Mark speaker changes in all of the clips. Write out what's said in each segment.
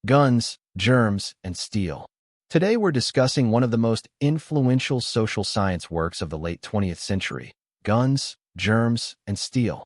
Speaker 1: Guns, Germs, and Steel. Today we're discussing one of the most influential social science works of the late 20th century, Guns, Germs, and Steel.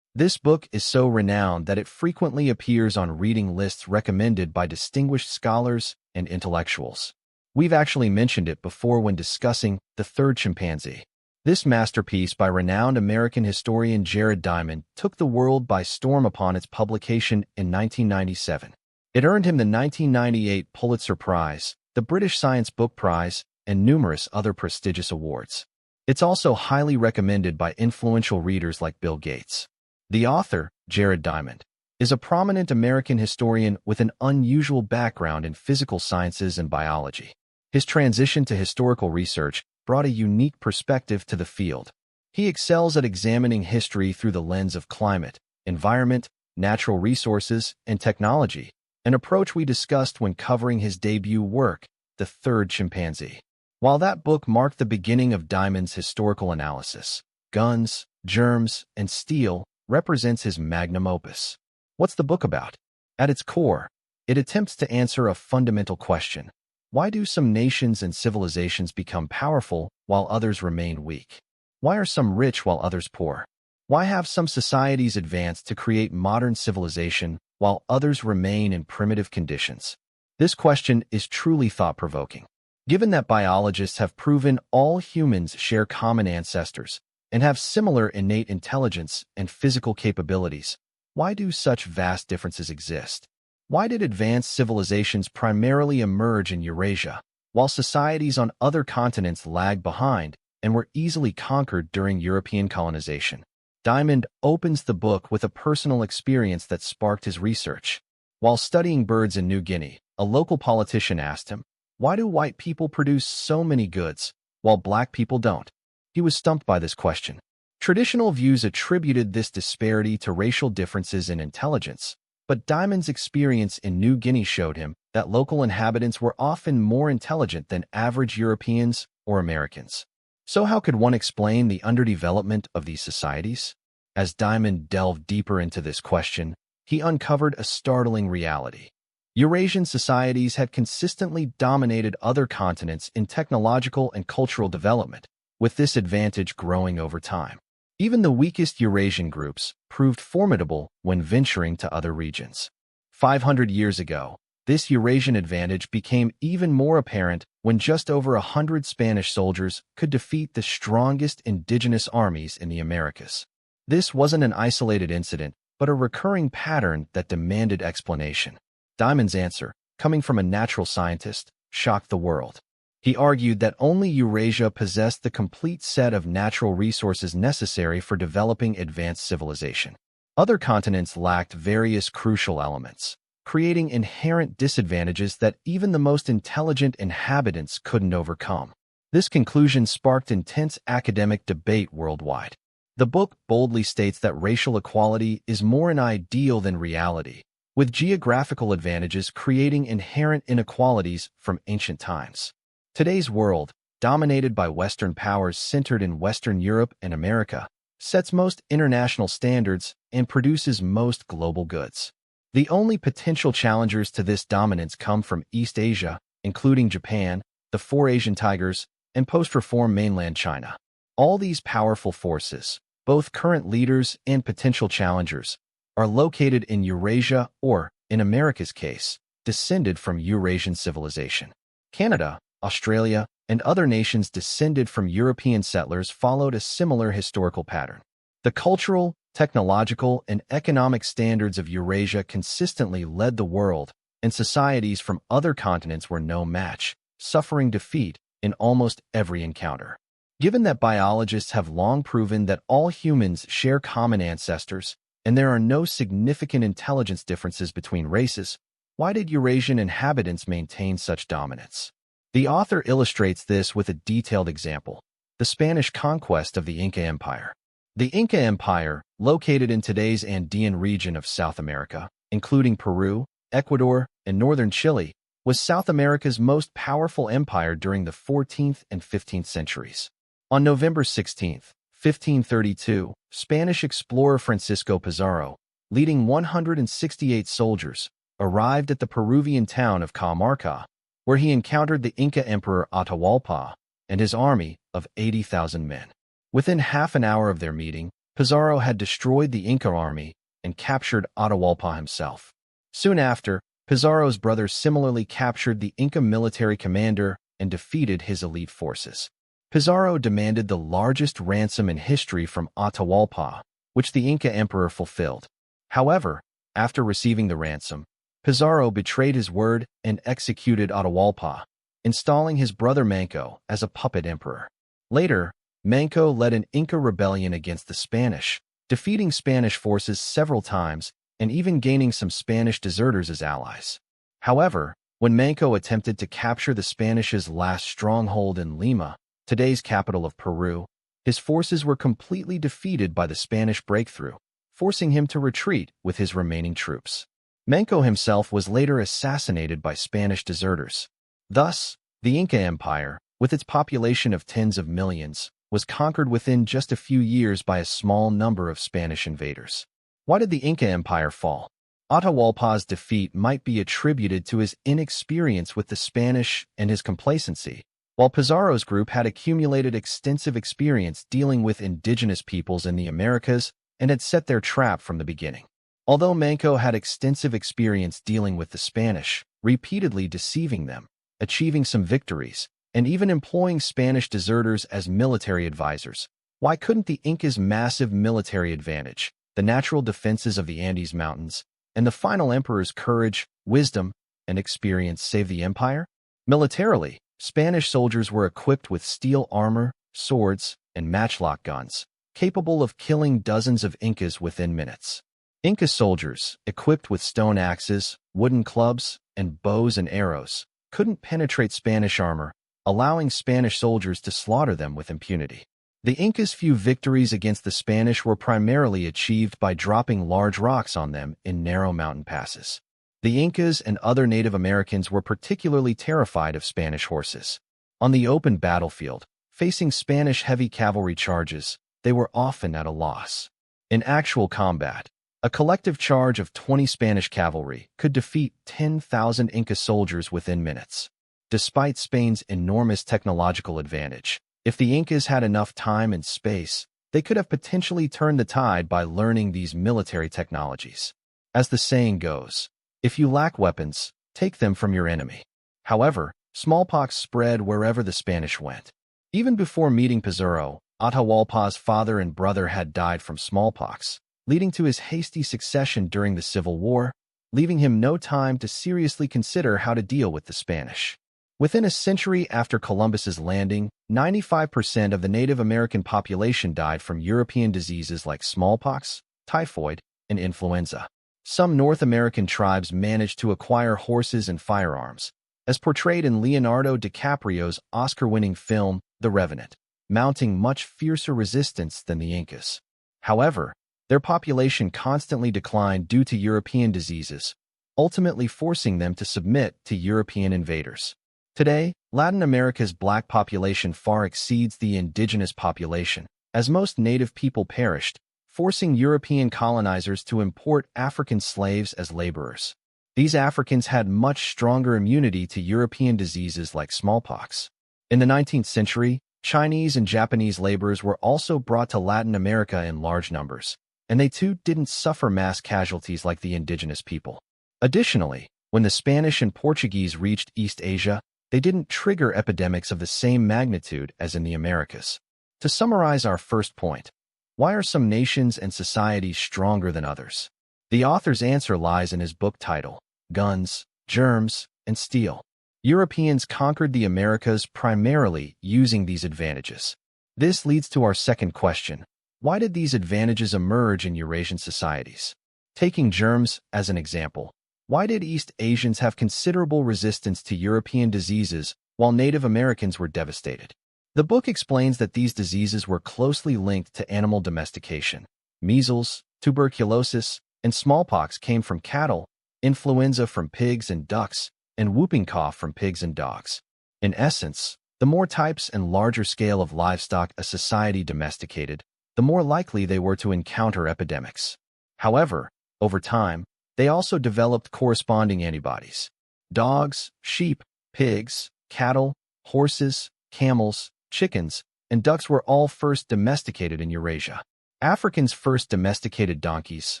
Speaker 1: This book is so renowned that it frequently appears on reading lists recommended by distinguished scholars and intellectuals. We've actually mentioned it before when discussing The Third Chimpanzee. This masterpiece by renowned American historian Jared Diamond took the world by storm upon its publication in 1997. It earned him the 1998 Pulitzer Prize, the British Science Book Prize, and numerous other prestigious awards. It's also highly recommended by influential readers like Bill Gates. The author, Jared Diamond, is a prominent American historian with an unusual background in physical sciences and biology. His transition to historical research brought a unique perspective to the field. He excels at examining history through the lens of climate, environment, natural resources, and technology, an approach we discussed when covering his debut work, The Third Chimpanzee. While that book marked the beginning of Diamond's historical analysis, Guns, Germs, and Steel represents his magnum opus. What's the book about? At its core, it attempts to answer a fundamental question. Why do some nations and civilizations become powerful while others remain weak? Why are some rich while others poor? Why have some societies advanced to create modern civilization while others remain in primitive conditions? This question is truly thought-provoking. Given that biologists have proven all humans share common ancestors and have similar innate intelligence and physical capabilities, why do such vast differences exist? Why did advanced civilizations primarily emerge in Eurasia, while societies on other continents lagged behind and were easily conquered during European colonization? Diamond opens the book with a personal experience that sparked his research. While studying birds in New Guinea, a local politician asked him, "Why do white people produce so many goods, while black people don't?" He was stumped by this question. Traditional views attributed this disparity to racial differences in intelligence, but Diamond's experience in New Guinea showed him that local inhabitants were often more intelligent than average Europeans or Americans. So how could one explain the underdevelopment of these societies? As Diamond delved deeper into this question, he uncovered a startling reality. Eurasian societies had consistently dominated other continents in technological and cultural development, with this advantage growing over time. Even the weakest Eurasian groups proved formidable when venturing to other regions. 500 years ago, this Eurasian advantage became even more apparent when just over 100 Spanish soldiers could defeat the strongest indigenous armies in the Americas. This wasn't an isolated incident, but a recurring pattern that demanded explanation. Diamond's answer, coming from a natural scientist, shocked the world. He argued that only Eurasia possessed the complete set of natural resources necessary for developing advanced civilization. Other continents lacked various crucial elements, creating inherent disadvantages that even the most intelligent inhabitants couldn't overcome. This conclusion sparked intense academic debate worldwide. The book boldly states that racial equality is more an ideal than reality, with geographical advantages creating inherent inequalities from ancient times. Today's world, dominated by Western powers centered in Western Europe and America, sets most international standards and produces most global goods. The only potential challengers to this dominance come from East Asia, including Japan, the Four Asian Tigers, and post-reform mainland China. All these powerful forces, both current leaders and potential challengers, are located in Eurasia or, in America's case, descended from Eurasian civilization. Canada, Australia, and other nations descended from European settlers followed a similar historical pattern. The cultural, technological, and economic standards of Eurasia consistently led the world, and societies from other continents were no match, suffering defeat in almost every encounter. Given that biologists have long proven that all humans share common ancestors, and there are no significant intelligence differences between races, why did Eurasian inhabitants maintain such dominance? The author illustrates this with a detailed example: the Spanish conquest of the Inca Empire. The Inca Empire, located in today's Andean region of South America, including Peru, Ecuador, and northern Chile, was South America's most powerful empire during the 14th and 15th centuries. On November 16, 1532, Spanish explorer Francisco Pizarro, leading 168 soldiers, arrived at the Peruvian town of Cajamarca, where he encountered the Inca Emperor Atahualpa and his army of 80,000 men. Within half an hour of their meeting, Pizarro had destroyed the Inca army and captured Atahualpa himself. Soon after, Pizarro's brothers similarly captured the Inca military commander and defeated his elite forces. Pizarro demanded the largest ransom in history from Atahualpa, which the Inca emperor fulfilled. However, after receiving the ransom, Pizarro betrayed his word and executed Atahualpa, installing his brother Manco as a puppet emperor. Later, Manco led an Inca rebellion against the Spanish, defeating Spanish forces several times and even gaining some Spanish deserters as allies. However, when Manco attempted to capture the Spanish's last stronghold in Lima, today's capital of Peru, his forces were completely defeated by the Spanish breakthrough, forcing him to retreat with his remaining troops. Manco himself was later assassinated by Spanish deserters. Thus, the Inca Empire, with its population of tens of millions, was conquered within just a few years by a small number of Spanish invaders. Why did the Inca Empire fall? Atahualpa's defeat might be attributed to his inexperience with the Spanish and his complacency, while Pizarro's group had accumulated extensive experience dealing with indigenous peoples in the Americas and had set their trap from the beginning. Although Manco had extensive experience dealing with the Spanish, repeatedly deceiving them, achieving some victories, and even employing Spanish deserters as military advisors, why couldn't the Incas' massive military advantage, the natural defenses of the Andes Mountains, and the final emperor's courage, wisdom, and experience save the empire? Militarily, Spanish soldiers were equipped with steel armor, swords, and matchlock guns, capable of killing dozens of Incas within minutes. Inca soldiers, equipped with stone axes, wooden clubs, and bows and arrows, couldn't penetrate Spanish armor, allowing Spanish soldiers to slaughter them with impunity. The Incas' few victories against the Spanish were primarily achieved by dropping large rocks on them in narrow mountain passes. The Incas and other Native Americans were particularly terrified of Spanish horses. On the open battlefield, facing Spanish heavy cavalry charges, they were often at a loss. In actual combat, a collective charge of 20 Spanish cavalry could defeat 10,000 Inca soldiers within minutes. Despite Spain's enormous technological advantage, if the Incas had enough time and space, they could have potentially turned the tide by learning these military technologies. As the saying goes, if you lack weapons, take them from your enemy. However, smallpox spread wherever the Spanish went. Even before meeting Pizarro, Atahualpa's father and brother had died from smallpox, leading to his hasty succession during the Civil War, leaving him no time to seriously consider how to deal with the Spanish. Within a century after Columbus's landing, 95% of the Native American population died from European diseases like smallpox, typhoid, and influenza. Some North American tribes managed to acquire horses and firearms, as portrayed in Leonardo DiCaprio's Oscar-winning film, The Revenant, mounting much fiercer resistance than the Incas. However, their population constantly declined due to European diseases, ultimately forcing them to submit to European invaders. Today, Latin America's black population far exceeds the indigenous population, as most native people perished, forcing European colonizers to import African slaves as laborers. These Africans had much stronger immunity to European diseases like smallpox. In the 19th century, Chinese and Japanese laborers were also brought to Latin America in large numbers, and they too didn't suffer mass casualties like the indigenous people. Additionally, when the Spanish and Portuguese reached East Asia, they didn't trigger epidemics of the same magnitude as in the Americas. To summarize our first point, why are some nations and societies stronger than others? The author's answer lies in his book title, Guns, Germs, and Steel. Europeans conquered the Americas primarily using these advantages. This leads to our second question. Why did these advantages emerge in Eurasian societies? Taking germs as an example, why did East Asians have considerable resistance to European diseases while Native Americans were devastated? The book explains that these diseases were closely linked to animal domestication. Measles, tuberculosis, and smallpox came from cattle, influenza from pigs and ducks, and whooping cough from pigs and dogs. In essence, the more types and larger scale of livestock a society domesticated, the more likely they were to encounter epidemics. However, over time, They also developed corresponding antibodies. Dogs, sheep, pigs, cattle, horses, camels, chickens, and ducks were all first domesticated in Eurasia. Africans first domesticated donkeys,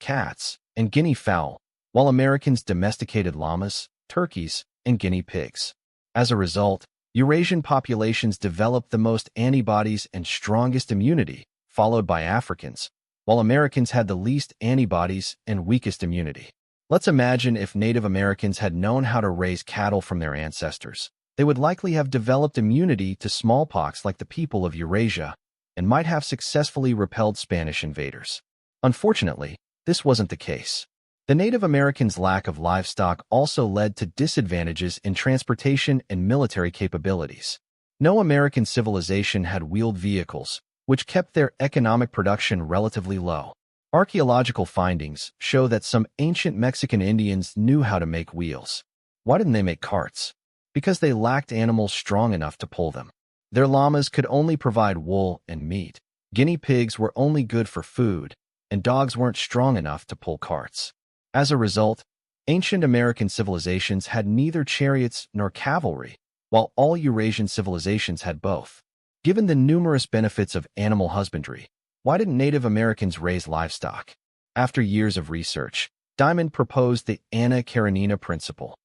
Speaker 1: cats, and guinea fowl, while Americans domesticated llamas, turkeys, and guinea pigs. As a result, Eurasian populations developed the most antibodies and strongest immunity, followed by Africans, while Americans had the least antibodies and weakest immunity. Let's imagine if Native Americans had known how to raise cattle from their ancestors. They would likely have developed immunity to smallpox like the people of Eurasia and might have successfully repelled Spanish invaders. Unfortunately, this wasn't the case. The Native Americans' lack of livestock also led to disadvantages in transportation and military capabilities. No American civilization had wheeled vehicles, which kept their economic production relatively low. Archaeological findings show that some ancient Mexican Indians knew how to make wheels. Why didn't they make carts? Because they lacked animals strong enough to pull them. Their llamas could only provide wool and meat. Guinea pigs were only good for food, and dogs weren't strong enough to pull carts. As a result, ancient American civilizations had neither chariots nor cavalry, while all Eurasian civilizations had both. Given the numerous benefits of animal husbandry, why didn't Native Americans raise livestock? After years of research, Diamond proposed the Anna Karenina principle.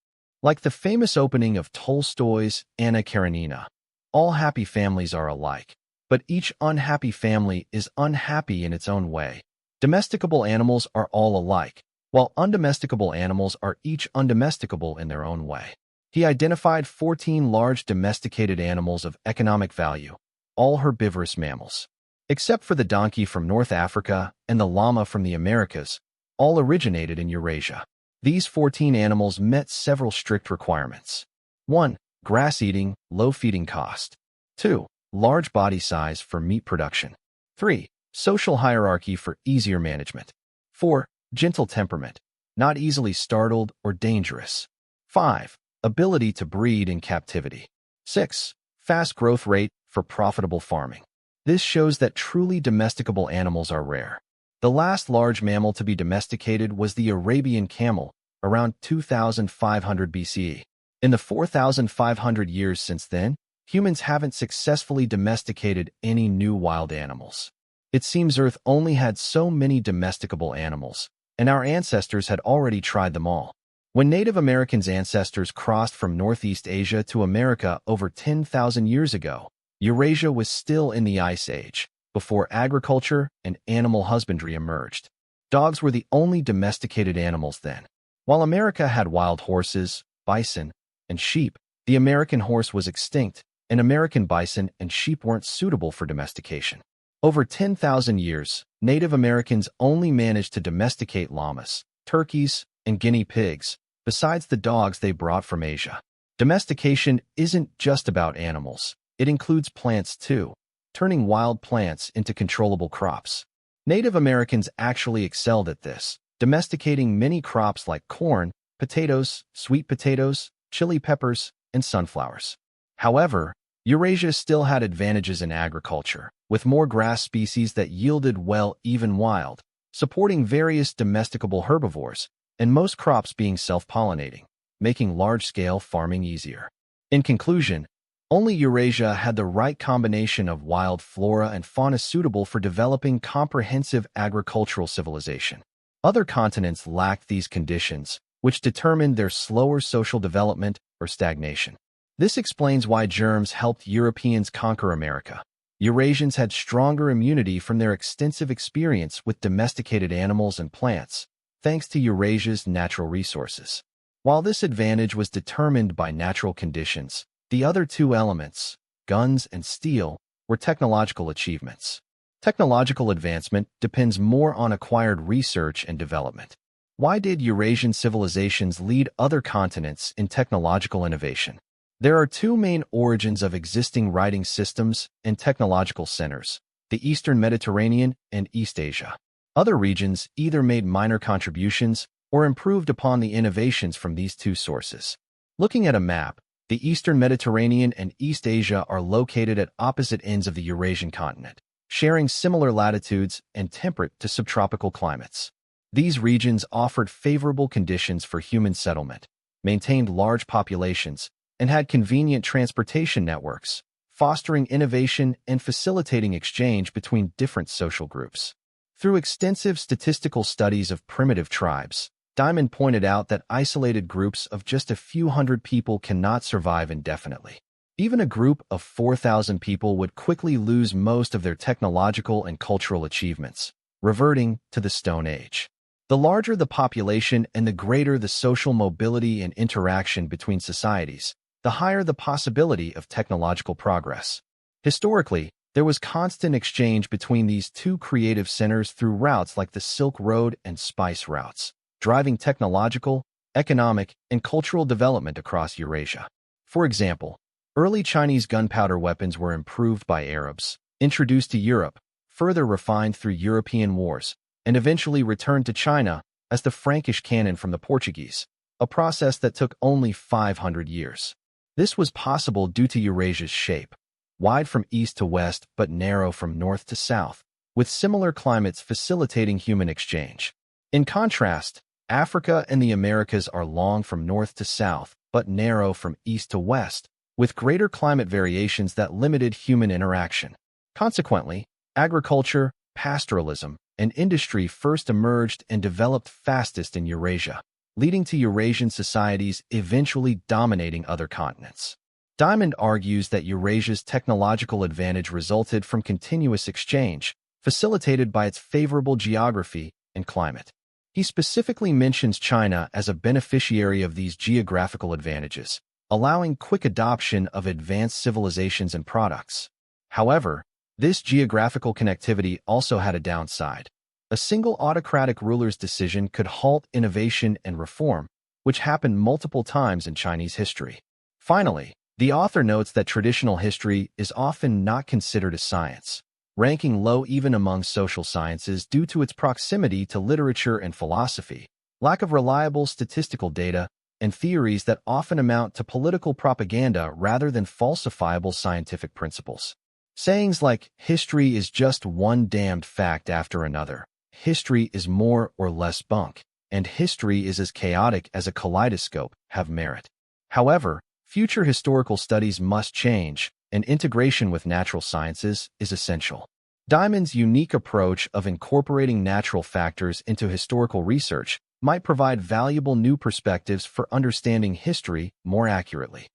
Speaker 1: Like the famous opening of Tolstoy's Anna Karenina, all happy families are alike, but each unhappy family is unhappy in its own way. Domesticable animals are all alike, while undomesticable animals are each undomesticable in their own way. He identified 14 large domesticated animals of economic value, all herbivorous mammals. Except for the donkey from North Africa and the llama from the Americas, all originated in Eurasia. These 14 animals met several strict requirements. 1. Grass-eating, low feeding cost. 2. Large body size for meat production. 3. Social hierarchy for easier management. 4. Gentle temperament, not easily startled or dangerous. 5. Ability to breed in captivity. 6. Fast growth rate for profitable farming. This shows that truly domesticable animals are rare. The last large mammal to be domesticated was the Arabian camel, around 2500 BCE. In the 4,500 years since then, humans haven't successfully domesticated any new wild animals. It seems Earth only had so many domesticable animals, and our ancestors had already tried them all. When Native Americans' ancestors crossed from Northeast Asia to America over 10,000 years ago, Eurasia was still in the Ice Age, before agriculture and animal husbandry emerged. Dogs were the only domesticated animals then. While America had wild horses, bison, and sheep, the American horse was extinct, and American bison and sheep weren't suitable for domestication. Over 10,000 years, Native Americans only managed to domesticate llamas, turkeys, and guinea pigs, besides the dogs they brought from Asia. Domestication isn't just about animals. It includes plants too, turning wild plants into controllable crops. Native Americans actually excelled at this, domesticating many crops like corn, potatoes, sweet potatoes, chili peppers, and sunflowers. However, Eurasia still had advantages in agriculture, with more grass species that yielded well even wild, supporting various domesticable herbivores, and most crops being self-pollinating, making large-scale farming easier. In conclusion, only Eurasia had the right combination of wild flora and fauna suitable for developing comprehensive agricultural civilization. Other continents lacked these conditions, which determined their slower social development or stagnation. This explains why germs helped Europeans conquer America. Eurasians had stronger immunity from their extensive experience with domesticated animals and plants, thanks to Eurasia's natural resources. While this advantage was determined by natural conditions, the other two elements, guns and steel, were technological achievements. Technological advancement depends more on acquired research and development. Why did Eurasian civilizations lead other continents in technological innovation? There are two main origins of existing writing systems and technological centers, the Eastern Mediterranean and East Asia. Other regions either made minor contributions or improved upon the innovations from these two sources. Looking at a map, the Eastern Mediterranean and East Asia are located at opposite ends of the Eurasian continent, sharing similar latitudes and temperate to subtropical climates. These regions offered favorable conditions for human settlement, maintained large populations, and had convenient transportation networks, fostering innovation and facilitating exchange between different social groups. Through extensive statistical studies of primitive tribes, Diamond pointed out that isolated groups of just a few hundred people cannot survive indefinitely. Even a group of 4,000 people would quickly lose most of their technological and cultural achievements, reverting to the Stone Age. The larger the population and the greater the social mobility and interaction between societies, the higher the possibility of technological progress. Historically, there was constant exchange between these two creative centers through routes like the Silk Road and spice routes, driving technological, economic, and cultural development across Eurasia. For example, early Chinese gunpowder weapons were improved by Arabs, introduced to Europe, further refined through European wars, and eventually returned to China as the Frankish cannon from the Portuguese, a process that took only 500 years. This was possible due to Eurasia's shape, wide from east to west but narrow from north to south, with similar climates facilitating human exchange. In contrast, Africa and the Americas are long from north to south but narrow from east to west, with greater climate variations that limited human interaction. Consequently, agriculture, pastoralism, and industry first emerged and developed fastest in Eurasia, leading to Eurasian societies eventually dominating other continents. Diamond argues that Eurasia's technological advantage resulted from continuous exchange, facilitated by its favorable geography and climate. He specifically mentions China as a beneficiary of these geographical advantages, allowing quick adoption of advanced civilizations and products. However, this geographical connectivity also had a downside. A single autocratic ruler's decision could halt innovation and reform, which happened multiple times in Chinese history. Finally, the author notes that traditional history is often not considered a science, ranking low even among social sciences due to its proximity to literature and philosophy, lack of reliable statistical data, and theories that often amount to political propaganda rather than falsifiable scientific principles. Sayings like, "History is just one damned fact after another," "History is more or less bunk," and "History is as chaotic as a kaleidoscope," have merit. However, future historical studies must change, and integration with natural sciences is essential. Diamond's unique approach of incorporating natural factors into historical research might provide valuable new perspectives for understanding history more accurately.